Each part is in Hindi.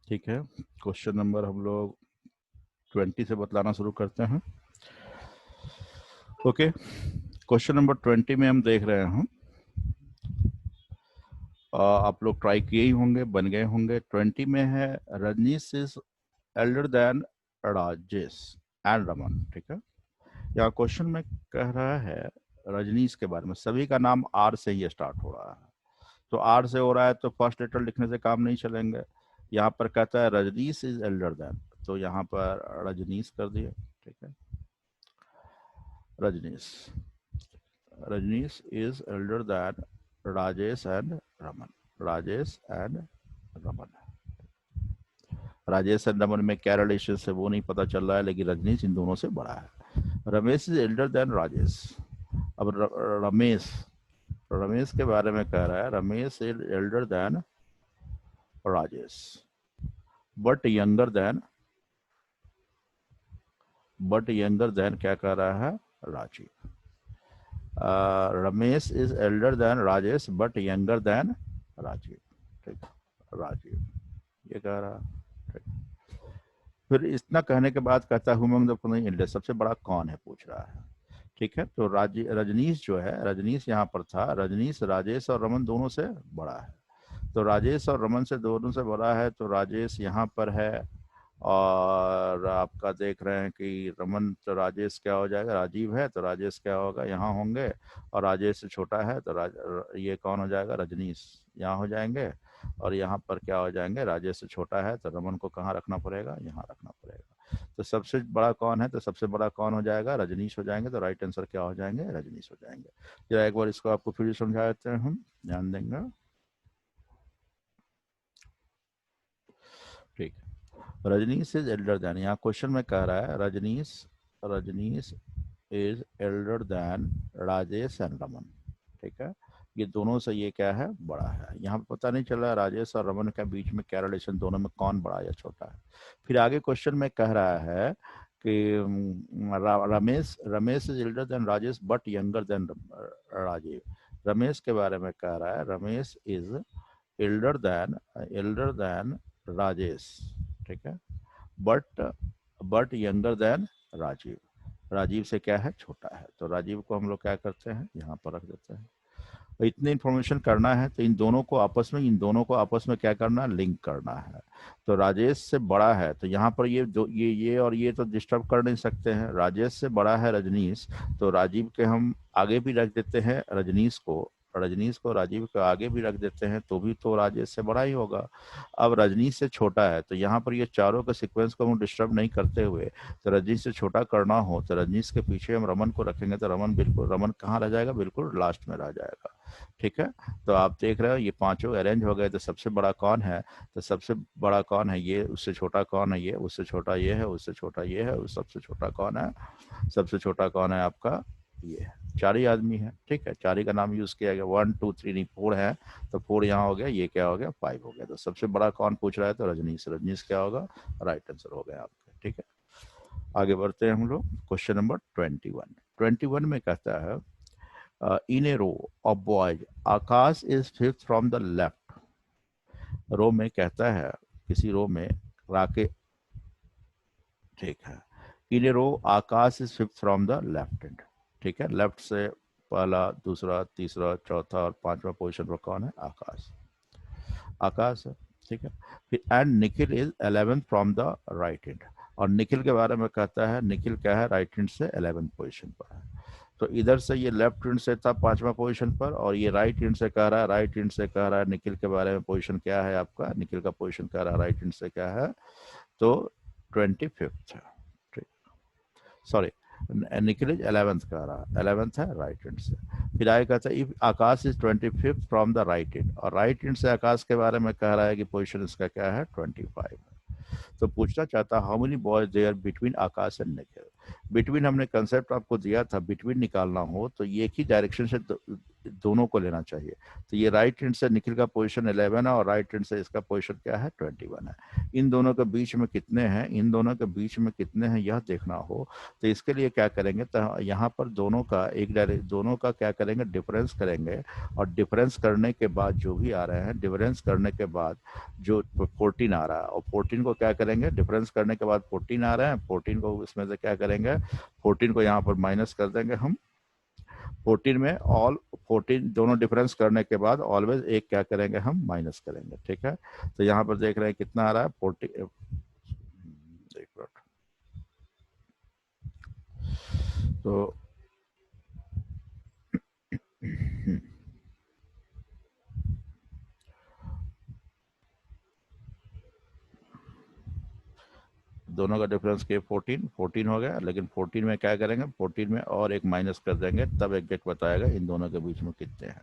ठीक है, क्वेश्चन नंबर हम लोग 20 से बतलाना शुरू करते हैं। ओके, क्वेश्चन नंबर 20 में हम देख रहे हैं, आप लोग ट्राई किए ही होंगे, बन गए होंगे। 20 में है Rajneesh is elder than Rajesh and Raman. ठीक है, यहाँ क्वेश्चन में कह रहा है रजनीश के बारे में। सभी का नाम आर से ही स्टार्ट हो रहा है, तो आर से हो रहा है तो फर्स्ट लेटर लिखने से काम नहीं चलेंगे। यहाँ पर कहता है रजनीश इज एल्डर देन, तो यहाँ पर रजनीश कर दिया। ठीक है, Rajneesh Rajneesh is elder than Rajesh and Raman. Rajesh and Raman, Rajesh and Raman में क्या रिलेशन है वो नहीं पता चल रहा है, लेकिन रजनीश इन दोनों से बड़ा है। Ramesh is elder than Rajesh. अब रमेश रमेश के बारे में कह रहा है Ramesh is elder than Rajesh but younger than क्या कह रहा है, Rajeev. Ramesh is elder than Rajesh but younger than Rajeev. ठीक, राजीव ये कह रहा है। ठीक, फिर इतना कहने के बाद कहता है हुमंग द फॉलोइंग एल्डर, सबसे बड़ा कौन है पूछ रहा है। ठीक है, तो रजनीश जो है, रजनीश यहाँ पर था। रजनीश राजेश और रमन दोनों से बड़ा है, तो राजेश और रमन से दोनों से बड़ा है, तो राजेश यहाँ पर है। और आपका देख रहे हैं कि रमन तो राजेश क्या हो जाएगा, राजीव है तो राजेश क्या होगा, यहाँ होंगे। और राजेश से छोटा है तो ये कौन हो जाएगा, रजनीश यहाँ हो जाएंगे। और यहाँ पर क्या हो जाएंगे, राजेश से छोटा है तो रमन को कहाँ रखना पड़ेगा, यहाँ रखना पड़ेगा। तो सबसे बड़ा कौन है, तो सबसे बड़ा कौन हो जाएगा, रजनीश हो जाएंगे। तो राइट आंसर क्या हो जाएंगे, रजनीश हो जाएंगे। जरा एक बार इसको आपको फिर समझा देते हैं, हम ध्यान देंगे। ठीक, रजनीश इज एल्डर देन, यहाँ क्वेश्चन में कह रहा है Rajneesh is elder than Rajesh and Raman. ठीक है, ये दोनों से ये क्या है, बड़ा है। यहाँ पे पता नहीं चल रहा है राजेश और रमन के बीच में क्या रिलेशन, दोनों में कौन बड़ा या छोटा है। फिर आगे क्वेश्चन में कह रहा है कि Ramesh is elder than Rajesh but younger than Rajeev. Ramesh के बारे में कह रहा है Ramesh is elder than Rajesh. ठीक है, but younger than Rajeev. Rajeev से क्या है, छोटा है, तो राजीव को हम लोग क्या करते हैं, यहाँ पर रख देते हैं। तो इतनी इन्फॉर्मेशन करना है तो इन दोनों को आपस में क्या करना है, लिंक करना है। तो राजेश से बड़ा है तो यहाँ पर ये और ये तो डिस्टर्ब कर नहीं सकते हैं। राजेश से बड़ा है रजनीश, तो राजीव के हम आगे भी रख देते हैं, रजनीश को राजीव के आगे भी रख देते हैं, तो भी तो राजेश से बड़ा ही होगा। अब रजनीश से छोटा है, तो यहाँ पर ये चारों के सीक्वेंस को हम डिस्टर्ब नहीं करते हुए, तो रजनीश से छोटा करना हो तो रजनीश के पीछे हम रमन को रखेंगे, तो रमन कहाँ रह जाएगा, बिल्कुल लास्ट में रह जाएगा। ठीक है, तो आप देख रहे हो ये पांचों अरेंज हो गए। तो सबसे बड़ा कौन है, तो सबसे बड़ा कौन है ये, उससे छोटा कौन है ये, उससे छोटा ये है, उससे छोटा ये है, सबसे छोटा कौन है, सबसे छोटा कौन है आपका, ये है। चार ही आदमी है। ठीक है, चार ही का नाम यूज किया गया, 1 2 3 नहीं 4 है, तो 4 यहाँ हो गया, ये क्या हो गया, 5 हो गया। तो सबसे बड़ा कौन पूछ रहा है, तो रजनीश क्या होगा, राइट आंसर हो गया आपका। ठीक है, आगे बढ़ते हैं हम लोग। क्वेश्चन नंबर 21 में कहता है in a row of boys Akash is fifth from the left. Row में कहता है, किसी रो में राके, ठीक है, in a row Akash is fifth from the left hand. ठीक है, लेफ्ट से पहला, दूसरा, तीसरा, चौथा और पांचवा पोजीशन पर कौन है, आकाश है। ठीक है, फिर and Nikhil is 11th from the right hand. और निखिल के बारे में कहता है, निखिल क्या है, राइट हैंड से 11th पोजीशन पर है। तो इधर से ये लेफ्ट हैंड से था 5वां पोजीशन पर, और ये राइट हैंड से कह रहा है निखिल के बारे में पोजीशन क्या है आपका, निखिल का पोजीशन कह रहा है राइट हैंड से क्या है, तो 25th है। ठीक, सॉरी, निखिल इज 11th कह रहा है, 11th है राइट हैंड से। फिर आगे कहता है if Akash is 25th from the right hand, और राइट हैंड से आकाश के बारे में कह रहा है कि पोजीशन इसका क्या है, 25 है। तो पूछना चाहता how many boys there between Akash and Nikhil. Between हमने कंसेप्ट आपको दिया था, बिटवीन निकालना हो तो एक ही डायरेक्शन से दोनों को लेना चाहिए। तो ये राइट हैंड से निखिल का पोजीशन 11 है और राइट हैंड से इसका पोजीशन क्या है 21 है। इन दोनों के बीच में कितने हैं, इन दोनों के बीच में कितने हैं यह देखना हो तो इसके लिए क्या करेंगे, तो यहाँ पर दोनों का दोनों का क्या करेंगे, डिफरेंस करेंगे। और डिफरेंस करने के बाद जो भी आ रहे हैं, डिफरेंस करने के बाद जो 14 आ रहा है, और 14 को क्या करेंगे, डिफरेंस करने के बाद 14 आ रहे हैं, 14 को इसमें से क्या करेंगे, 14 को यहाँ पर माइनस कर देंगे हम। 14 में ऑल 14 दोनों डिफरेंस करने के बाद ऑलवेज एक क्या करेंगे, हम माइनस करेंगे। ठीक है, तो यहाँ पर देख रहे हैं कितना आ रहा है 40। एक मिनट, तो दोनों का डिफरेंस के 14 हो गया, लेकिन 14 में क्या करेंगे, 14 में और एक माइनस कर देंगे, तब एग्जैक्ट बताएगा इन दोनों के बीच में कितने हैं।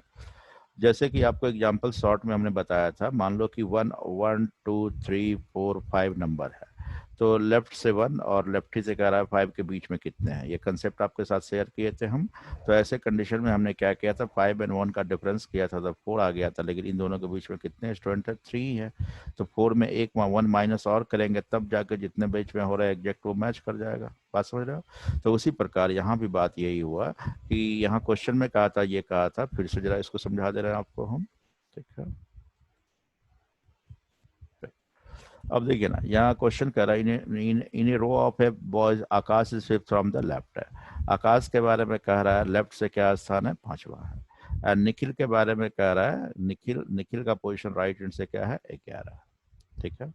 जैसे कि आपको एग्जांपल शॉर्ट में हमने बताया था, मान लो कि 1 1 2 3 4 5 नंबर है, तो लेफ्ट से 1 और लेफ्ट ही से कह रहा है 5 के बीच में कितने हैं। ये कंसेप्ट आपके साथ शेयर किए थे हम। तो ऐसे कंडीशन में हमने क्या किया था, 5 और 1 का डिफरेंस किया था तो 4 आ गया था, लेकिन इन दोनों के बीच में कितने स्टूडेंट है, 3 है। तो 4 में एक 1 माइनस और करेंगे, तब जाकर जितने बीच में हो रहा है एग्जैक्ट वो मैच कर जाएगा। बात समझ रहे हो। तो उसी प्रकार यहाँ भी बात यही हुआ कि यहाँ क्वेश्चन में कहा था, ये कहा था, फिर से जरा इसको समझा दे रहे हैं आपको हम। ठीक है, अब देखिए ना, यहाँ क्वेश्चन कर रहा है, in a row of a boys Akash is fifth from the left है। आकाश के बारे में कह रहा है, लेफ्ट से क्या स्थान है, 5वां है। और निखिल के बारे में कह रहा है, निखिल निखिल का पोजीशन राइट हैंड से क्या है, 11। ठीक है,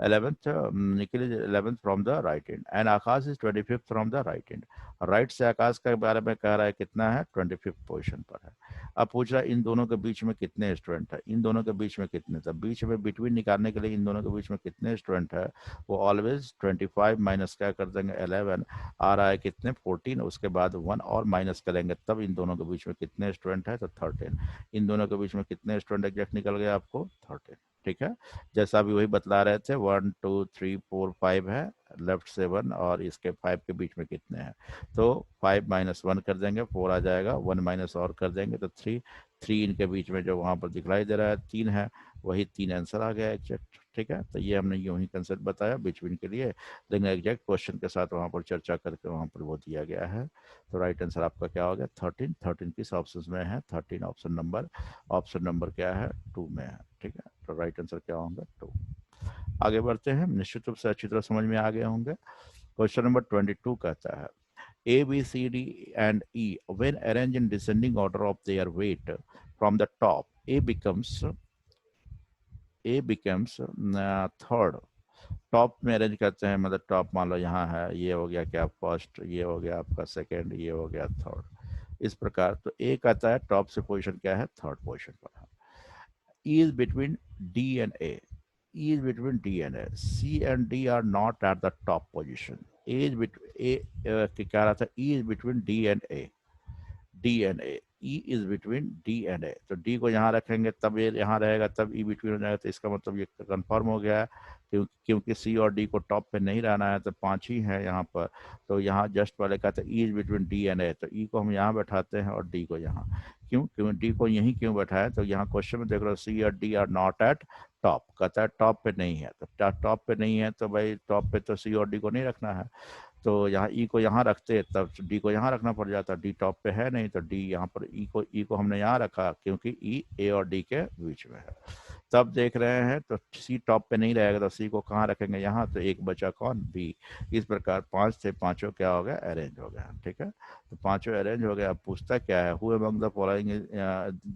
11th Nikhil is 11th from the right hand and Akash is 25th from the right hand. Right से आकाश के बारे में कह रहा है कितना है, 25th पोजीशन पर है। अब पूछ रहा है इन दोनों के बीच में कितने स्टूडेंट है, इन दोनों के बीच में कितने, तब बीच में बिटवीन निकालने के लिए इन दोनों के बीच में कितने स्टूडेंट है, वो ऑलवेज 25 माइनस क्या कर देंगे, 11 आ रहा है कितने, 14, उसके बाद 1 और माइनस करेंगे, तब इन दोनों के बीच में कितने स्टूडेंट है, तो 13। इन दोनों के बीच में कितने स्टूडेंट एग्जैक्ट निकल गए आपको, 13। ठीक है, जैसा अभी वही बतला रहे थे, 1 2 3 4 5 है, लेफ्ट से 1 और इसके 5 के बीच में कितने हैं, तो 5 माइनस 1 कर देंगे, 4 आ जाएगा, 1 माइनस और कर देंगे तो 3। 3 इनके बीच में जो वहाँ पर दिखलाई दे रहा है 3 है, वही 3 आंसर आ गया एग्जैक्ट। ठीक है, तो ये हमने यूं ही कंसेप्ट बताया बिटवीन के लिए, लेकिन एग्जैक्ट क्वेश्चन के साथ वहाँ पर चर्चा करके वहाँ पर वो दिया गया है। तो राइट आंसर आपका क्या हो गया, 13। 13 किस ऑप्शन में है, 13 ऑप्शन नंबर क्या है, 2 में है। ठीक है, तो राइट आंसर क्या होगा, 2। आगे बढ़ते हैं, निश्चित रूप से अच्छी तरह समझ में आ गए होंगे। क्वेश्चन नंबर 22 कहता है, A, B, C, D and E when arranged in descending order of their weight from the top, A becomes third। Top में अरेंज करते हैं, मतलब टॉप मान लो यहाँ है, ये हो गया क्या फर्स्ट, ये हो गया आपका सेकंड, ये हो गया थर्ड, इस प्रकार। तो ए कहता है टॉप से पोजीशन क्या है, थर्ड पोजीशन पर है। E is between D and A, E is between D and A, C and D are not at the top position। A is between A क्या रहा था, E is between D and A, D and A, E is between D and A. तो डी को यहाँ रखेंगे तब ये यहाँ रहेगा, तब ई बिटवीन हो जाएगा। तो इसका मतलब ये कंफर्म हो गया है क्योंकि सी और डी को टॉप पे नहीं रहना है, तो 5 ही है यहाँ पर। तो यहाँ जस्ट पहले कहते हैं E is between D and A, तो ई को हम यहाँ बैठाते हैं और डी को यहाँ। क्यों डी को यहीं क्यों बैठाया, तो यहाँ क्वेश्चन में देख रहे हो सी और D R not at top, कहता है टॉप पे नहीं है। तो टॉप पे नहीं है तो भाई टॉप पे तो सी और डी को नहीं रखना है, तो यहाँ ई को यहाँ रखते तब डी को यहाँ रखना पड़ जाता। डी टॉप पे है नहीं, तो डी यहाँ पर ई को हमने यहाँ रखा क्योंकि ई ए और डी के बीच में है। तब देख रहे हैं तो सी टॉप पे नहीं रहेगा, तो सी को कहाँ रखेंगे, यहाँ। तो एक बचा कौन, बी। इस प्रकार 5 से पांचों क्या हो गया, अरेंज हो गया। ठीक है, तो पांचों अरेंज हो गया। अब पूछता क्या है, who among the following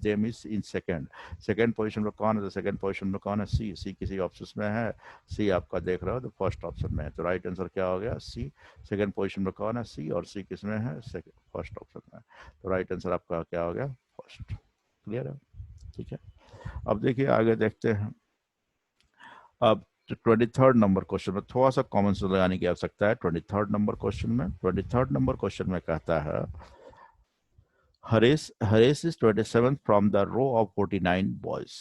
them is in second position पर कौन है, तो सेकंड पोजीशन पर कौन है, सी। सी किसी ऑप्शन में है, सी आपका देख रहे हो तो फर्स्ट ऑप्शन में है। तो राइट आंसर क्या हो गया, सी। सेकंड पोजीशन पर कौन है, सी, और सी किस में है, फर्स्ट ऑप्शन में। तो राइट आंसर आपका क्या हो गया, फर्स्ट। क्लियर है, ठीक है। अब देखिए आगे देखते हैं। अब 23rd नंबर क्वेश्चन में थोड़ा सा कॉमन सेंस लगाने की आवश्यकता है। 23rd नंबर क्वेश्चन में कहता है, Haresh is 27 from the row of 49 boys.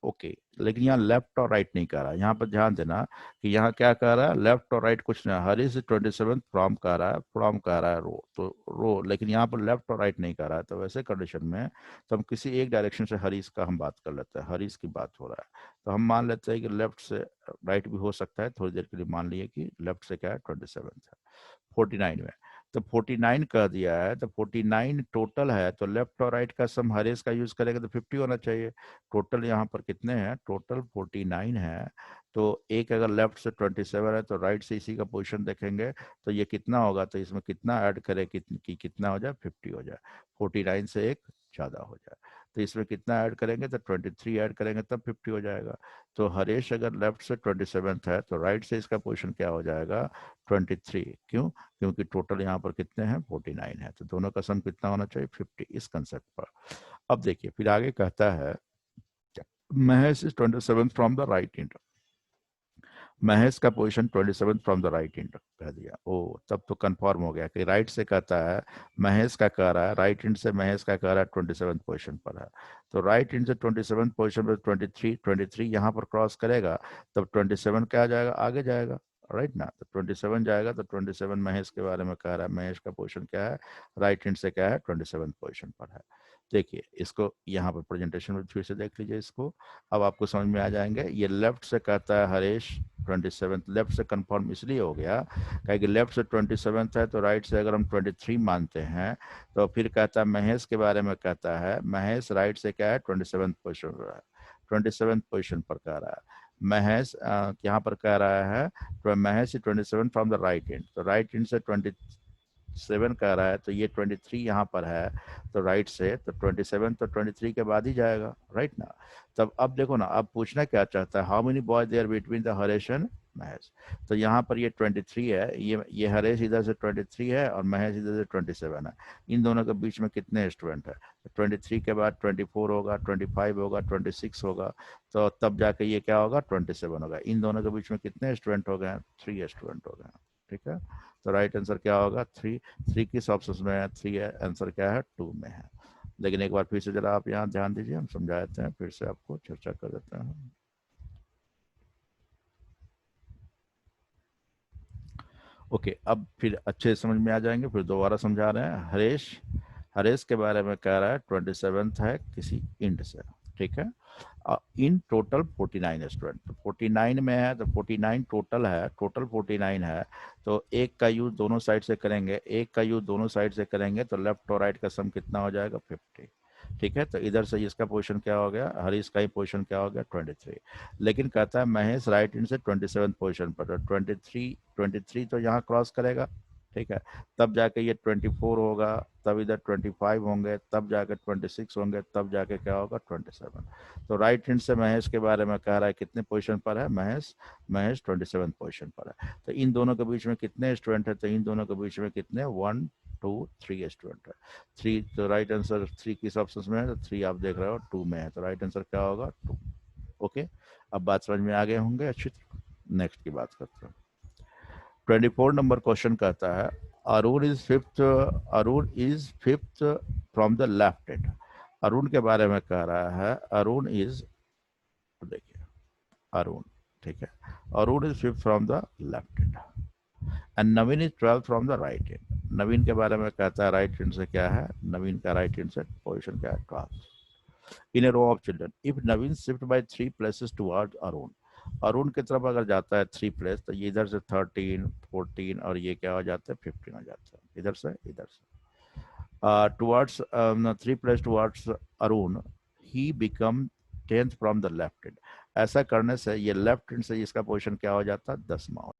Okay, लेकिन यहाँ लेफ्ट और राइट नहीं कह रहा। यहाँ पर ध्यान देना कि यहाँ क्या कह रहा है, लेफ्ट और राइट कुछ नहीं। हरीश 27 फ्रॉम कह रहा है, फ्रॉम कह रहा है रो, तो रो, लेकिन यहाँ पर लेफ्ट और राइट नहीं कह रहा है। तो वैसे कंडीशन में तो हम किसी एक डायरेक्शन से हरीश का हम बात कर लेते हैं, हरीश की बात हो रहा है तो हम मान लेते हैं कि लेफ्ट से राइट भी हो सकता है। थोड़ी देर के लिए मान लिए कि लेफ्ट से क्या है, 27 है 49 में। तो 49 कर दिया है, तो 49 टोटल है, तो लेफ्ट और राइट का सम हरेश का यूज करेगा तो 50 होना चाहिए। टोटल यहाँ पर कितने हैं, टोटल 49 है। तो एक अगर लेफ्ट से 27 है तो राइट से इसी का पोजीशन देखेंगे तो ये कितना होगा, तो इसमें कितना ऐड करें कि कितना हो जाए, 50 हो जाए, 49 से एक ज्यादा हो जाए। तो इसमें कितना ऐड करेंगे, तो 23 ऐड करेंगे तब 50 हो जाएगा। तो हरेश अगर लेफ्ट से 27 है तो राइट से इसका पोजीशन क्या हो जाएगा, 23। क्यों, क्योंकि टोटल यहाँ पर कितने हैं, 49 है, तो दोनों का सम कितना होना चाहिए, 50, इस कंसेप्ट पर। अब देखिए फिर आगे कहता है Mahesh is 27 from the right end. Mahesh का position 27 from the right end कह दिया। ओ, तब तो कंफर्म हो गया कि राइट से कहता है महेश का कह रहा है, राइट इंड से महेश का कह रहा है 27 पोजीशन पर है। तो राइट इंड से 27 पोजीशन पर 23 यहाँ पर क्रॉस करेगा तब 27 क्या आ जाएगा, आगे जाएगा, राइट ना। तो 27 जाएगा तो 27 महेश के बारे में कह रहा है, महेश का पोजीशन क्या है, राइट हैंड से क्या है, 27 पोजीशन पर है। देखिए इसको यहाँ पर प्रेजेंटेशन में फिर से देख लीजिए इसको, अब आपको समझ में आ जाएंगे। ये लेफ्ट से कहता है हरेश 27, लेफ्ट से कंफर्म इसलिए हो गया क्योंकि लेफ्ट से 27 है, तो राइट से अगर हम 23 मानते हैं तो फिर कहता है महेश के बारे में कहता है, महेश राइट से क्या है, 27 पोजीशन पर है, 27 पोजीशन पर कह रहा है। महेश यहाँ पर कह रहा है तो Mahesh 27 from the right and, तो राइट एंड से 27 कह रहा है, तो ये 23 यहाँ पर है, तो राइट से तो 27 तो 23 के बाद ही जाएगा, राइट ना। तब अब देखो ना, अब पूछना क्या चाहता है, how many boy there between the Haresh and Mahesh. तो यहाँ पर ये 23 है, ये हरेश इधर से 23 है और महेश इधर से 27 है। इन दोनों के बीच में कितने स्टूडेंट है, 23 के बाद 24 होगा, 25 होगा, 26 होगा, तो तब जाके ये क्या होगा, 27 होगा। इन दोनों के बीच में कितने स्टूडेंट हो गए, 3 स्टूडेंट हो गए, ठीक है। तो राइट आंसर क्या होगा, 3। 3 किस ऑप्शन में है, 3 है, आंसर क्या है, 2 में है। लेकिन एक बार फिर से जरा आप यहाँ ध्यान दीजिए, हम समझा देते हैं, फिर से आपको चर्चा कर देते हैं। ओके, अब फिर अच्छे समझ में आ जाएंगे, फिर दोबारा समझा रहे हैं। हरेश, हरेश के बारे में कह रहा है 27 है किसी इंड से, ठीक है। इन टोटल 49 स्टूडेंट, तो 49 में है, तो 49 टोटल है, टोटल 49 है, तो एक का यूज दोनों साइड से करेंगे, एक का यूज दोनों साइड से करेंगे तो लेफ्ट और राइट का सम कितना हो जाएगा, 50, ठीक है। तो इधर से इसका पोजीशन क्या हो गया, हरीश का ही पोजीशन क्या हो गया, 23। लेकिन कहता है महेश राइट इन से 27 पोजीशन पर, तो 23 तो यहाँ क्रॉस करेगा, ठीक है। तब जाके ये 24 होगा, तब इधर 25 होंगे, तब जाके 26 होंगे, तब जाके क्या होगा, 27। तो राइट हैंड से महेश के बारे में कह रहा है कितने पोजीशन पर है महेश, महेश 27 पोजीशन पर है। तो इन दोनों के बीच में कितने स्टूडेंट है, तो इन दोनों के बीच में कितने, 1 2 3 स्टूडेंट है, 3। तो राइट आंसर 3 किस ऑप्शन में है, तो 3 आप देख रहे हो 2 में है, तो राइट आंसर क्या होगा, 2। ओके, अब बात समझ में आ गए होंगे अच्छी तरह। नेक्स्ट की बात करते हैं। 24 नंबर क्वेश्चन कहता है Arun is fifth, Arun is fifth from the left hand. Arun के बारे में कह रहा है, अरुण इज, देखिए अरुण, ठीक है, Arun is fifth from the left hand and Naveen is 12 from the right hand. Naveen के बारे में कहता है राइट हैंड से क्या है, नवीन का राइट हैंड से पोजीशन क्या है, 12 in a row of children. If Naveen shift by 3 places toward Arun, Arun की तरफ अगर जाता है 3 प्लेस, तो ये इधर से 13 14 और ये क्या हो जाता है, 15 हो जाता है, इधर से इधर से towards 3 place towards Arun, he become 10th from the left hand. ऐसा करने से ये लेफ्ट हैंड से इसका पोजीशन क्या हो जाता है, 10वां हो